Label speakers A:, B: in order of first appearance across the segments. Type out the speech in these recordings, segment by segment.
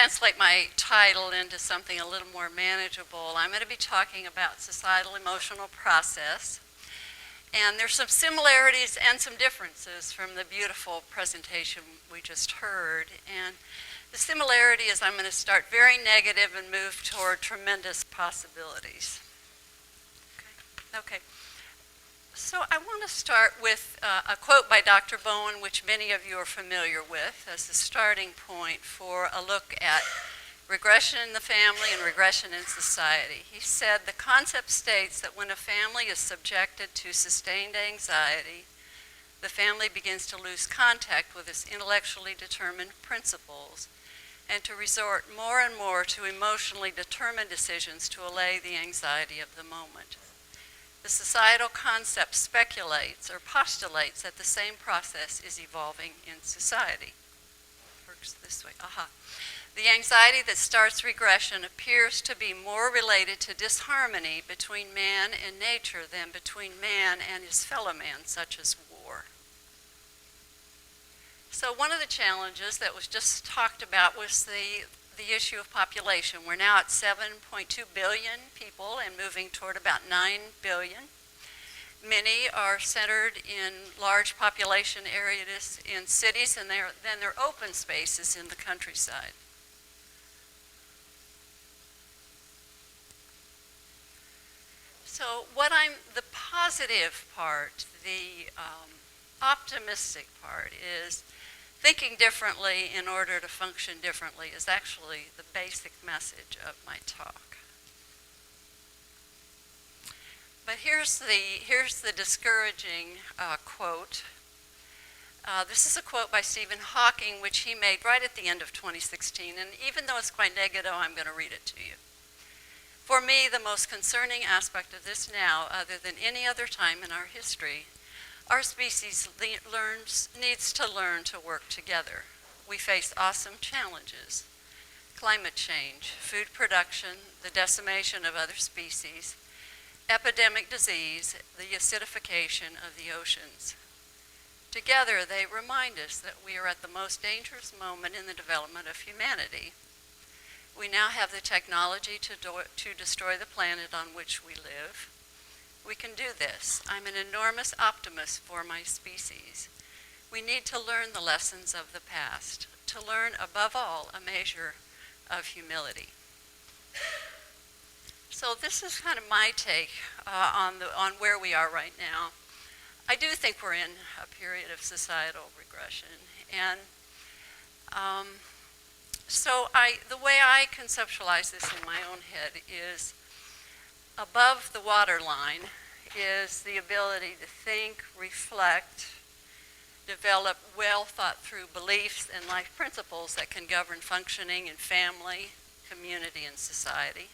A: translate my title into something a little more manageable, I'm going to be talking about societal emotional process. And there's some similarities and some differences from the beautiful presentation we just heard. And the similarity is I'm going to start very negative and move toward tremendous possibilities. Okay. So I want to start with a quote by Dr. Bowen, which many of you are familiar with, as the starting point for a look at regression in the family and regression in society. He said, "The concept states that when a family is subjected to sustained anxiety, the family begins to lose contact with its intellectually determined principles and to resort more and more to emotionally determined decisions to allay the anxiety of the moment. The societal concept speculates or postulates that the same process is evolving in society." Works this way. The anxiety that starts regression appears to be more related to disharmony between man and nature than between man and his fellow man, such as war. So one of the challenges that was just talked about was the issue of population. We're now at 7.2 billion people and moving toward about 9 billion. Many are centered in large population areas in cities, and then there are open spaces in the countryside. So the positive part, the optimistic part is thinking differently in order to function differently is actually the basic message of my talk. But here's the discouraging quote. This is a quote by Stephen Hawking, which he made right at the end of 2016, and even though it's quite negative, I'm going to read it to you. "For me, the most concerning aspect of this now, other than any other time in our history, our species needs to learn to work together. We face awesome challenges: climate change, food production, the decimation of other species, epidemic disease, the acidification of the oceans. Together, they remind us that we are at the most dangerous moment in the development of humanity. We now have the technology to destroy the planet on which we live. We can do this. I'm an enormous optimist for my species. We need to learn the lessons of the past, to learn above all a measure of humility." So this is kind of my take on where we are right now. I do think we're in a period of societal regression, and so the way I conceptualize this in my own head is above the waterline is the ability to think, reflect, develop well thought through beliefs and life principles that can govern functioning in family, community, and society.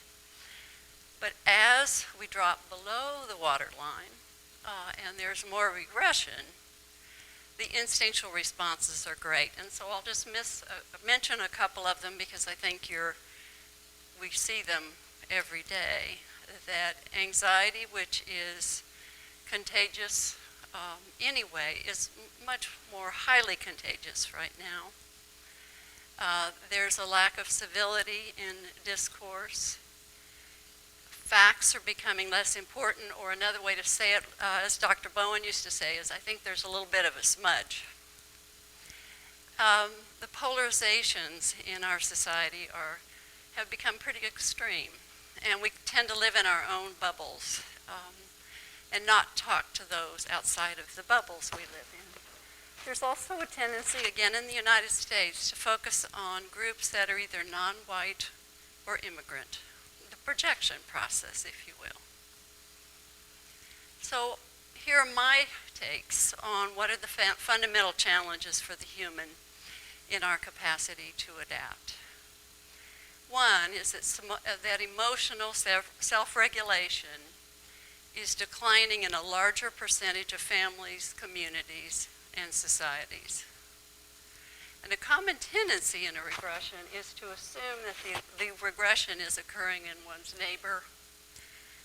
A: But as we drop below the waterline and there's more regression, the instinctual responses are great. And so I'll just mention a couple of them because I think we see them every day. That anxiety, which is contagious anyway, is much more highly contagious right now. There's a lack of civility in discourse. Facts are becoming less important, or another way to say it, as Dr. Bowen used to say, is I think there's a little bit of a smudge. The polarizations in our society have become pretty extreme, and we tend to live in our own bubbles and not talk to those outside of the bubbles we live in. There's also a tendency, again in the United States, to focus on groups that are either non-white or immigrant. The projection process, if you will. So here are my takes on what are the fundamental challenges for the human in our capacity to adapt. One is that emotional self-regulation is declining in a larger percentage of families, communities, and societies. And a common tendency in a regression is to assume that the regression is occurring in one's neighbor,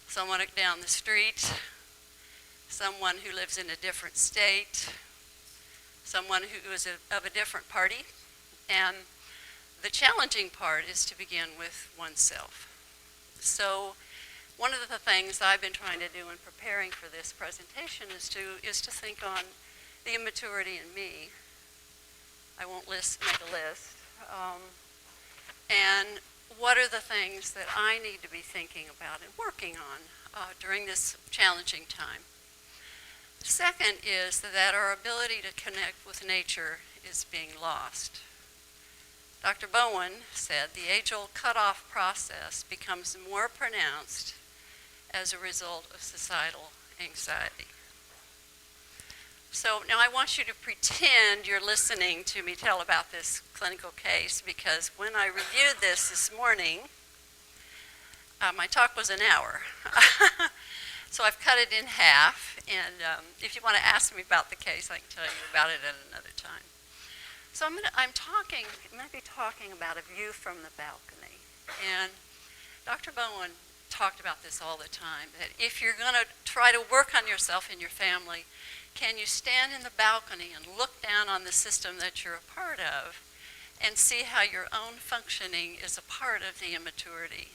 A: someone down the street, someone who lives in a different state, someone who is of a different party, and the challenging part is to begin with oneself. So one of the things I've been trying to do in preparing for this presentation is to think on the immaturity in me. I won't make a list. And what are the things that I need to be thinking about and working on during this challenging time? The second is that our ability to connect with nature is being lost. Dr. Bowen said the age-old cutoff process becomes more pronounced as a result of societal anxiety. So now I want you to pretend you're listening to me tell about this clinical case, because when I reviewed this morning, my talk was an hour. So I've cut it in half, and if you want to ask me about the case, I can tell you about it at another time. So I'm going to be talking about a view from the balcony. And Dr. Bowen talked about this all the time, that if you're going to try to work on yourself and your family, can you stand in the balcony and look down on the system that you're a part of and see how your own functioning is a part of the immaturity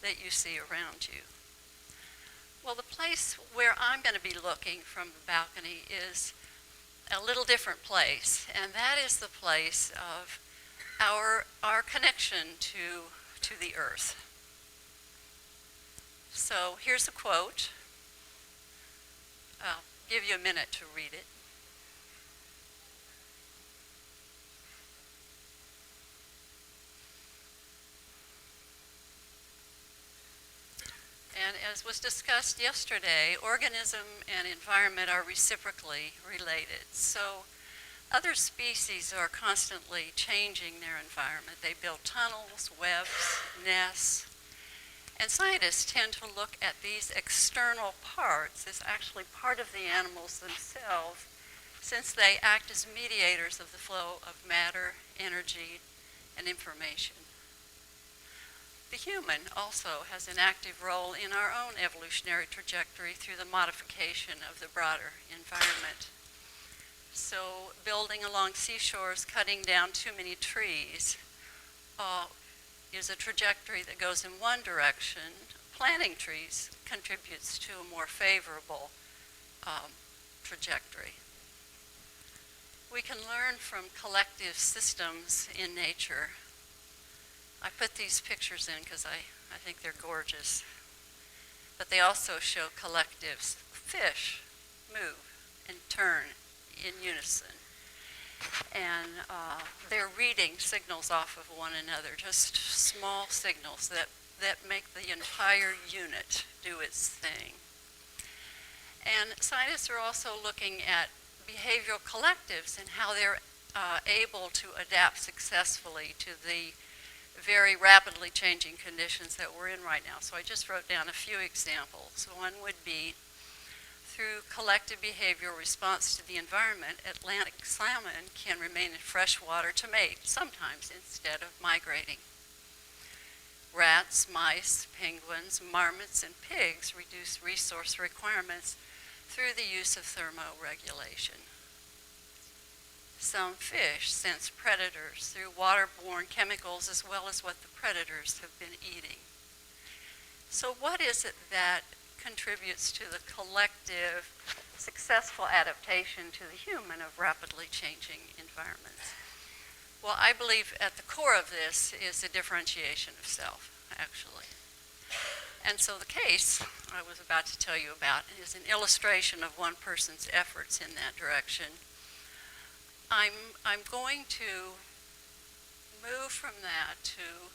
A: that you see around you? Well, the place where I'm going to be looking from the balcony is a little different place, and that is the place of our connection to the earth. So here's a quote. I'll give you a minute to read it. And as was discussed yesterday, organism and environment are reciprocally related. So other species are constantly changing their environment. They build tunnels, webs, nests, and scientists tend to look at these external parts as actually part of the animals themselves, since they act as mediators of the flow of matter, energy, and information. The human also has an active role in our own evolutionary trajectory through the modification of the broader environment. So building along seashores, cutting down too many trees, is a trajectory that goes in one direction. Planting trees contributes to a more favorable trajectory. We can learn from collective systems in nature. I put these pictures in because I think they're gorgeous. But they also show collectives. Fish move and turn in unison. And they're reading signals off of one another, just small signals that make the entire unit do its thing. And scientists are also looking at behavioral collectives and how they're able to adapt successfully to the very rapidly changing conditions that we're in right now. So I just wrote down a few examples. One would be through collective behavioral response to the environment, Atlantic salmon can remain in fresh water to mate, sometimes instead of migrating. Rats, mice, penguins, marmots, and pigs reduce resource requirements through the use of thermoregulation. Some fish sense predators through waterborne chemicals as well as what the predators have been eating. So what is it that contributes to the collective successful adaptation to the human of rapidly changing environments? Well, I believe at the core of this is the differentiation of self, actually. And so the case I was about to tell you about is an illustration of one person's efforts in that direction. I'm going to move from that to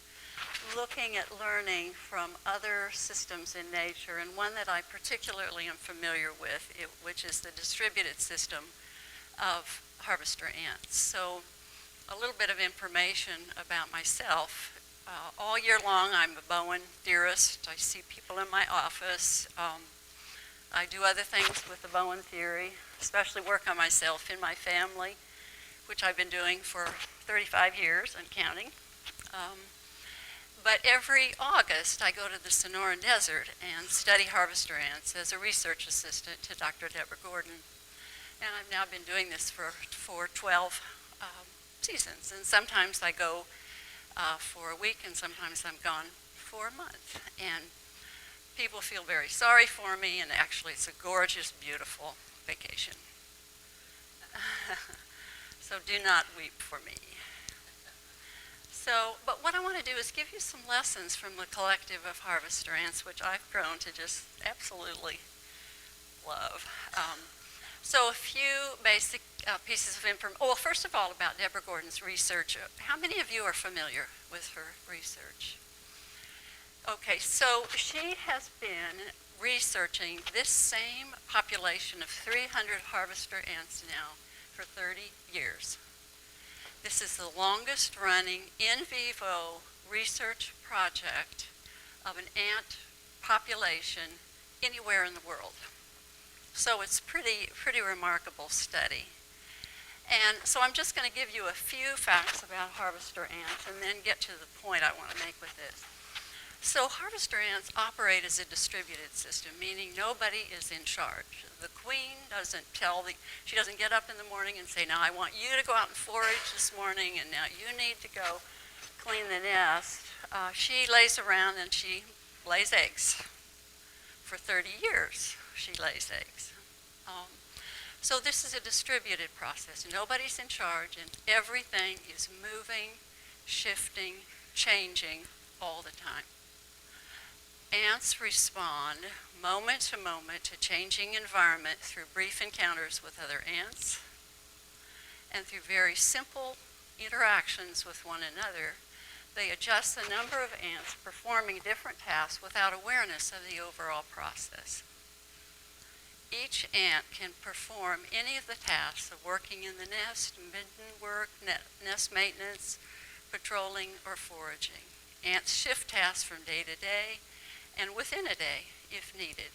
A: looking at learning from other systems in nature, and one that I particularly am familiar with, which is the distributed system of harvester ants. So a little bit of information about myself. All year long, I'm a Bowen theorist. I see people in my office. I do other things with the Bowen theory, especially work on myself in my family, which I've been doing for 35 years and counting. But every August, I go to the Sonoran Desert and study harvester ants as a research assistant to Dr. Deborah Gordon. And I've now been doing this for 12 seasons. And sometimes I go for a week, and sometimes I'm gone for a month. And people feel very sorry for me, and actually it's a gorgeous, beautiful vacation. So do not weep for me. So, but what I want to do is give you some lessons from the collective of harvester ants, which I've grown to just absolutely love. So a few basic pieces of information. Well, first of all, about Deborah Gordon's research. How many of you are familiar with her research? Okay, so she has been researching this same population of 300 harvester ants now for 30 years. This is the longest running in vivo research project of an ant population anywhere in the world. So it's pretty remarkable study. And so I'm just going to give you a few facts about harvester ants and then get to the point I want to make with this. So harvester ants operate as a distributed system, meaning nobody is in charge. The queen doesn't she doesn't get up in the morning and say, now I want you to go out and forage this morning, and now you need to go clean the nest. She lays around and she lays eggs. For 30 years, she lays eggs. So this is a distributed process. Nobody's in charge, and everything is moving, shifting, changing all the time. Ants respond moment to moment to changing environment through brief encounters with other ants and through very simple interactions with one another. They adjust the number of ants performing different tasks without awareness of the overall process. Each ant can perform any of the tasks of working in the nest, midden work, nest maintenance, patrolling, or foraging. Ants shift tasks from day to day and within a day if needed.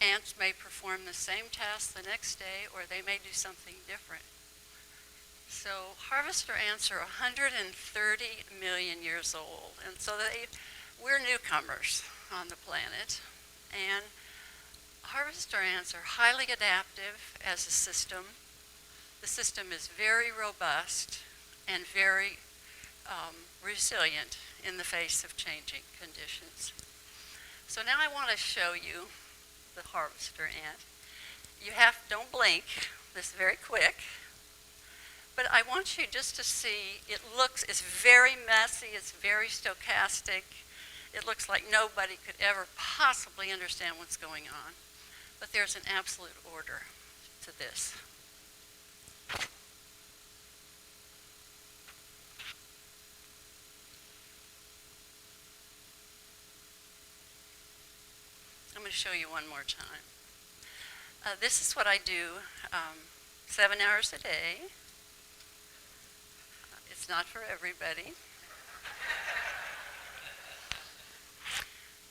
A: Ants may perform the same task the next day, or they may do something different. So harvester ants are 130 million years old, and so we're newcomers on the planet. And harvester ants are highly adaptive as a system. The system is very robust and very resilient in the face of changing conditions. So now I want to show you the harvester ant. Don't blink, this is very quick. But I want you just to see, it's very messy, it's very stochastic. It looks like nobody could ever possibly understand what's going on. But there's an absolute order to this. I'm going to show you one more time. This is what I do 7 hours a day. It's not for everybody.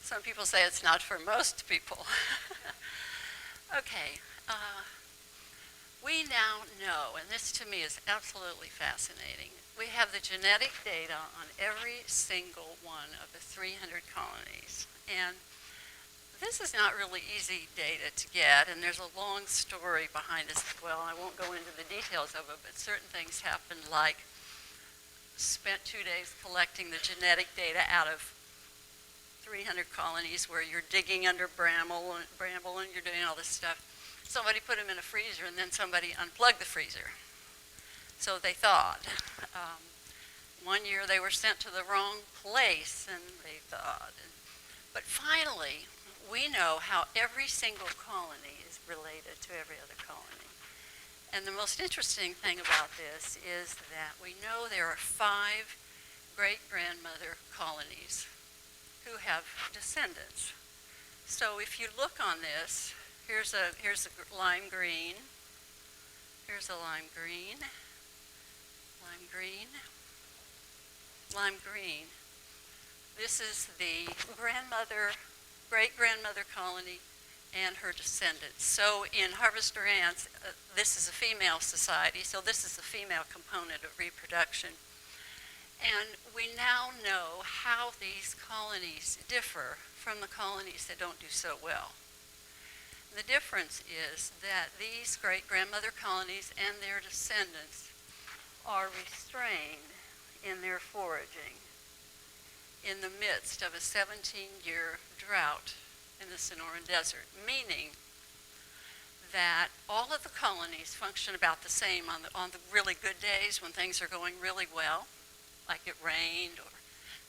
A: Some people say it's not for most people. Okay, we now know, and this to me is absolutely fascinating, we have the genetic data on every single one of the 300 colonies. And this is not really easy data to get, and there's a long story behind this as well. I won't go into the details of it, but certain things happened, like spent 2 days collecting the genetic data out of 300 colonies where you're digging under bramble and you're doing all this stuff. Somebody put them in a freezer, and then somebody unplugged the freezer. So they thawed. 1 year they were sent to the wrong place, and they thawed. But finally, we know how every single colony is related to every other colony. And the most interesting thing about this is that we know there are 5 great-grandmother colonies who have descendants. So if you look on this, here's a lime green, here's a lime green, lime green, lime green. This is the great-grandmother colony and her descendants. So in harvester ants, this is a female society, so this is the female component of reproduction. And we now know how these colonies differ from the colonies that don't do so well. The difference is that these great-grandmother colonies and their descendants are restrained in their foraging in the midst of a 17-year drought in the Sonoran Desert, meaning that all of the colonies function about the same on the really good days when things are going really well, like it rained or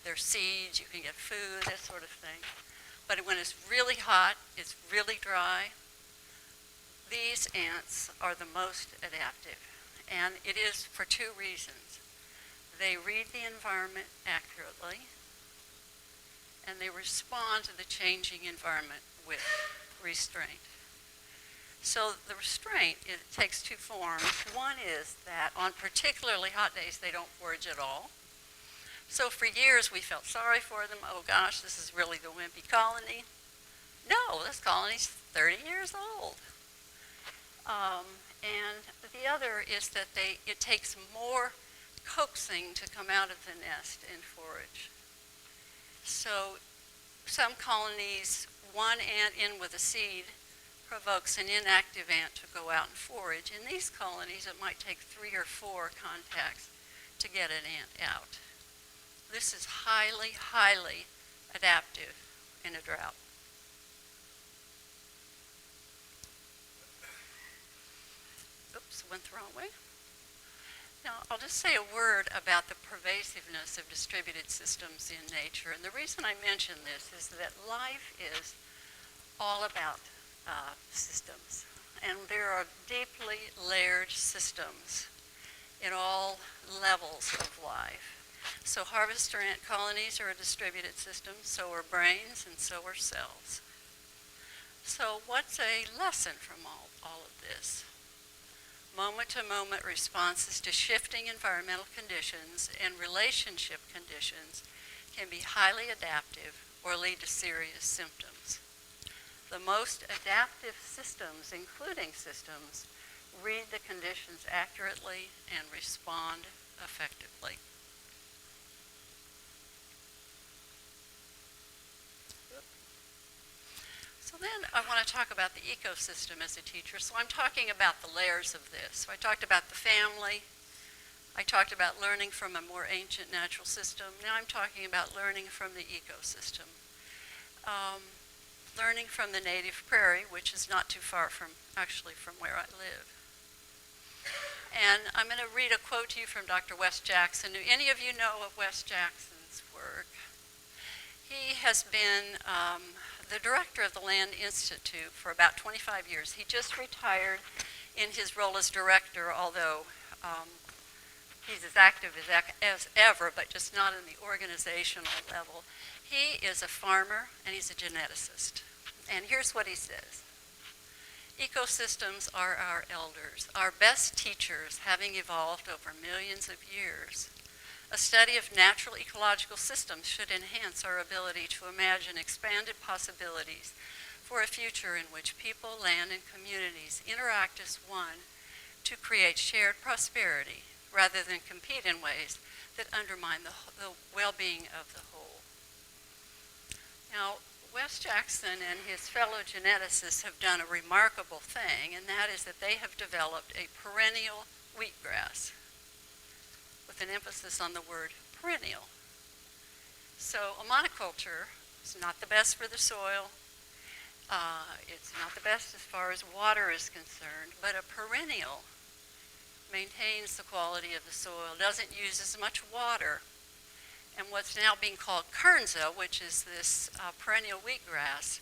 A: there's seeds, you can get food, that sort of thing. But when it's really hot, it's really dry, these ants are the most adaptive. And it is for two reasons. They read the environment accurately, and they respond to the changing environment with restraint. So the restraint, it takes two forms. One is that on particularly hot days, they don't forage at all. So for years, we felt sorry for them. Oh gosh, this is really the wimpy colony. No, this colony's 30 years old. And the other is that it takes more coaxing to come out of the nest and forage. So some colonies, one ant in with a seed provokes an inactive ant to go out and forage. In these colonies, it might take 3 or 4 contacts to get an ant out. This is highly, highly adaptive in a drought. Oops, went the wrong way. Now, I'll just say a word about the pervasiveness of distributed systems in nature. And the reason I mention this is that life is all about systems. And there are deeply layered systems in all levels of life. So harvester ant colonies are a distributed system, so are brains, and so are cells. So what's a lesson from all of this? Moment-to-moment responses to shifting environmental conditions and relationship conditions can be highly adaptive or lead to serious symptoms. The most adaptive systems, including systems, read the conditions accurately and respond effectively. So then I want to talk about the ecosystem as a teacher. So I'm talking about the layers of this. So I talked about the family. I talked about learning from a more ancient natural system. Now I'm talking about learning from the ecosystem. Learning from the native prairie, which is not too far from where I live. And I'm going to read a quote to you from Dr. Wes Jackson. Do any of you know of Wes Jackson's work? He has been the director of the Land Institute for about 25 years. He just retired in his role as director, although he's as active as ever, but just not in the organizational level. He is a farmer and he's a geneticist. And here's what he says. Ecosystems are our elders, our best teachers, having evolved over millions of years. A study of natural ecological systems should enhance our ability to imagine expanded possibilities for a future in which people, land, and communities interact as one to create shared prosperity rather than compete in ways that undermine the well-being of the whole. Now, Wes Jackson and his fellow geneticists have done a remarkable thing, and that is that they have developed a perennial wheatgrass with an emphasis on the word perennial. So a monoculture is not the best for the soil. It's not the best as far as water is concerned, but a perennial maintains the quality of the soil, doesn't use as much water. And what's now being called kernza, which is this perennial wheatgrass,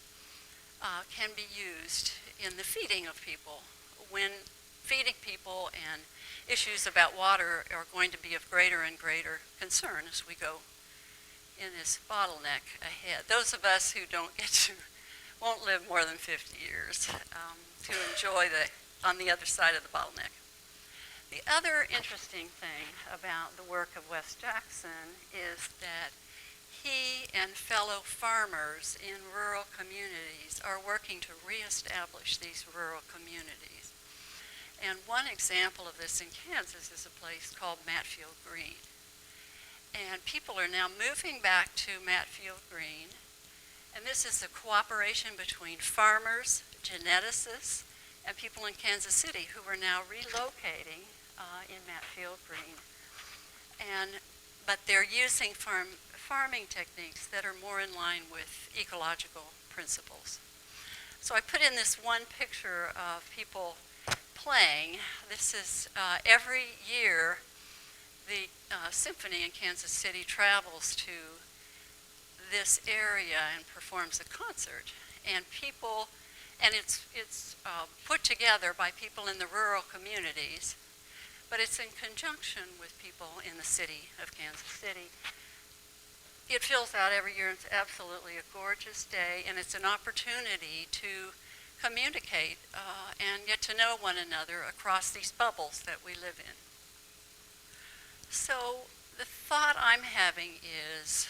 A: can be used in the feeding of people. When feeding people and issues about water are going to be of greater and greater concern as we go in this bottleneck ahead. Those of us who won't live more than 50 years to enjoy on the other side of the bottleneck. The other interesting thing about the work of Wes Jackson is that he and fellow farmers in rural communities are working to reestablish these rural communities. And one example of this in Kansas is a place called Matfield Green. And people are now moving back to Matfield Green. And this is a cooperation between farmers, geneticists, and people in Kansas City who are now relocating in Matfield Green. And but they're using farming techniques that are more in line with ecological principles. So I put in this one picture of people playing. This is every year the symphony in Kansas City travels to this area and performs a concert. And it's put together by people in the rural communities, but it's in conjunction with people in the city of Kansas City. It fills out every year. It's absolutely a gorgeous day, and it's an opportunity to communicate and get to know one another across these bubbles that we live in. So the thought I'm having is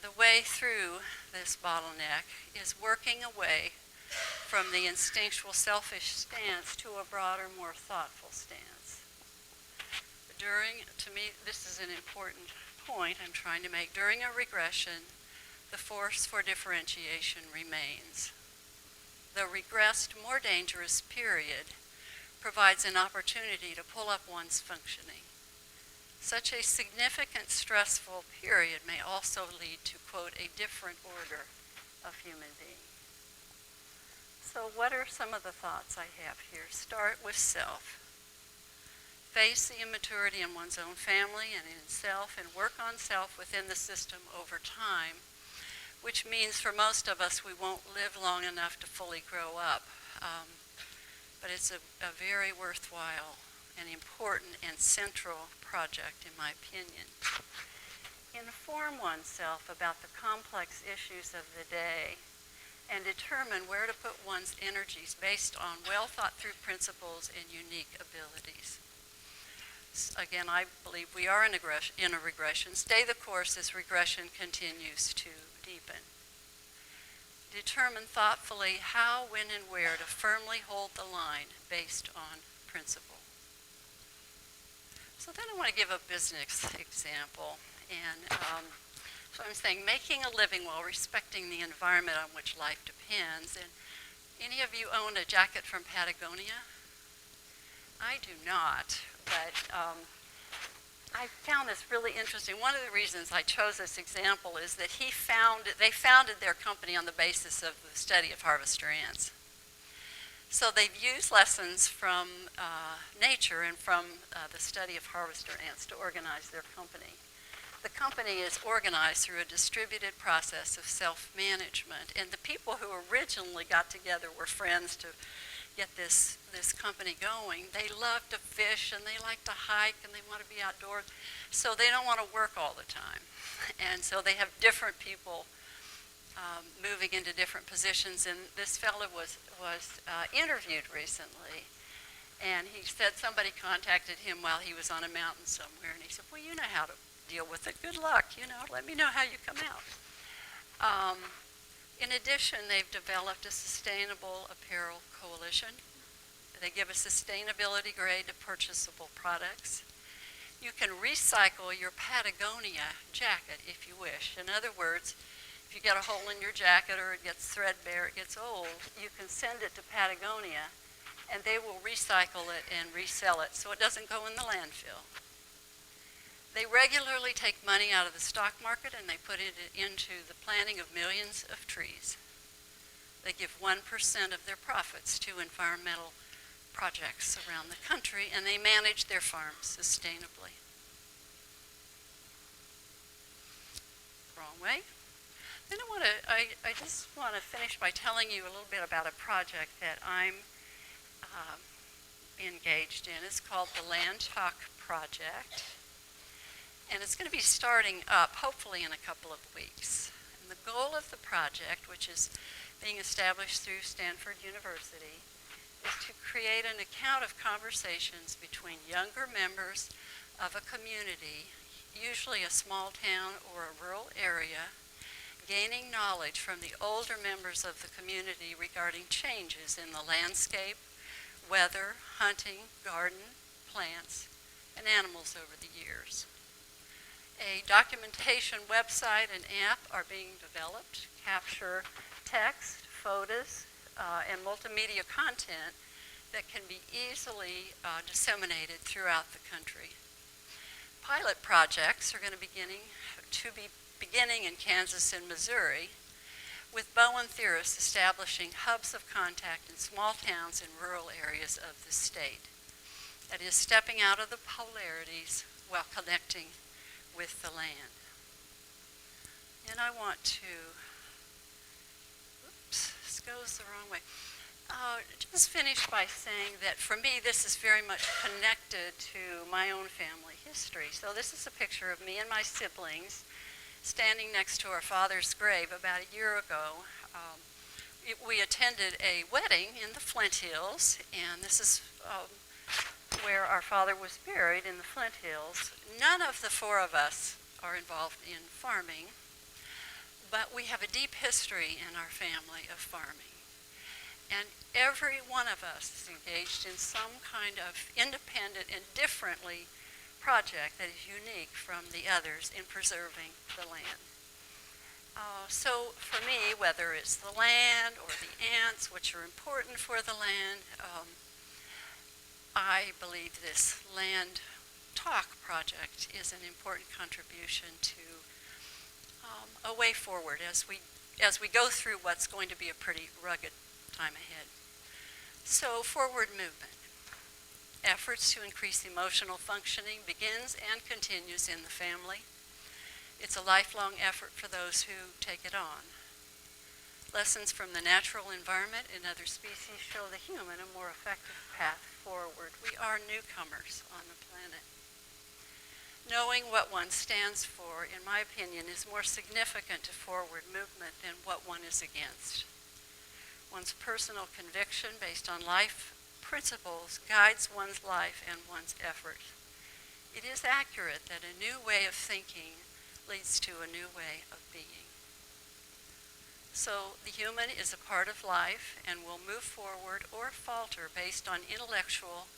A: the way through this bottleneck is working away from the instinctual selfish stance to a broader, more thoughtful stance. To me, this is an important point I'm trying to make. During a regression, the force for differentiation remains. The regressed, more dangerous period provides an opportunity to pull up one's functioning. Such a significant stressful period may also lead to, quote, a different order of human being. So what are some of the thoughts I have here? Start with self. Face the immaturity in one's own family and in self, and work on self within the system over time, which means for most of us we won't live long enough to fully grow up. But it's a very worthwhile and important and central project, in my opinion. Inform oneself about the complex issues of the day and determine where to put one's energies based on well-thought-through principles and unique abilities. Again, I believe we are in a regression. Stay the course as regression continues to deepen. Determine thoughtfully how, when, and where to firmly hold the line based on principle. So then I want to give a business example. And so I'm saying making a living while respecting the environment on which life depends. And any of you own a jacket from Patagonia? I do not, but I found this really interesting. One of the reasons I chose this example is that they founded their company on the basis of the study of harvester ants. So they've used lessons from nature and from the study of harvester ants to organize their company. The company is organized through a distributed process of self-management, and the people who originally got together were friends to get this company going. They love to fish and they like to hike and they want to be outdoors, so they don't want to work all the time. And so they have different people moving into different positions. And this fellow was interviewed recently, and he said somebody contacted him while he was on a mountain somewhere, and he said, well, you know how to deal with it. Good luck, let me know how you come out. In addition, they've developed a sustainable apparel coalition. They give a sustainability grade to purchasable products. You can recycle your Patagonia jacket if you wish. In other words, if you get a hole in your jacket or it gets threadbare, it gets old, you can send it to Patagonia and they will recycle it and resell it so it doesn't go in the landfill. They regularly take money out of the stock market and they put it into the planting of millions of trees. They give 1% of their profits to environmental projects around the country, and they manage their farms sustainably. Wrong way. Then I just want to finish by telling you a little bit about a project that I'm engaged in. It's called the Land Talk Project. And it's going to be starting up, hopefully, in a couple of weeks. And the goal of the project, which is being established through Stanford University, is to create an account of conversations between younger members of a community, usually a small town or a rural area, gaining knowledge from the older members of the community regarding changes in the landscape, weather, hunting, garden, plants, and animals over the years. A documentation website and app are being developed, capture text, photos, and multimedia content that can be easily disseminated throughout the country. pilot projects are going to be beginning in Kansas and Missouri, with Bowen theorists establishing hubs of contact in small towns and rural areas of the state. That is, stepping out of the polarities while connecting with the land. And I want to, oops, this goes the wrong way. Just finish by saying that for me, this is very much connected to my own family history. So this is a picture of me and my siblings standing next to our father's grave about a year ago. We attended a wedding in the Flint Hills, and this is where our father was buried, in the Flint Hills. None of the four of us are involved in farming, but we have a deep history in our family of farming. And every one of us is engaged in some kind of independent and differently project that is unique from the others in preserving the land. So for me, whether it's the land or the ants, which are important for the land, I believe this Land Talk project is an important contribution to a way forward as we go through what's going to be a pretty rugged time ahead. So, forward movement. Efforts to increase emotional functioning begins and continues in the family. It's a lifelong effort for those who take it on. Lessons from the natural environment and other species show the human a more effective path forward. We are newcomers on the planet. Knowing what one stands for, in my opinion, is more significant to forward movement than what one is against. One's personal conviction based on life principles guides one's life and one's effort. It is accurate that a new way of thinking leads to a new way of being. So the human is a part of life and will move forward or falter based on intellectual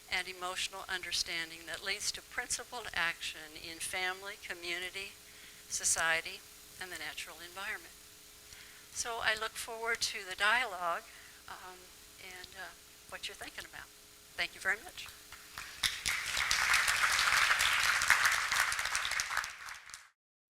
A: and emotional understanding that leads to principled action in family, community, society, and the natural environment. So I look forward to the dialogue and what you're thinking about. Thank you very much.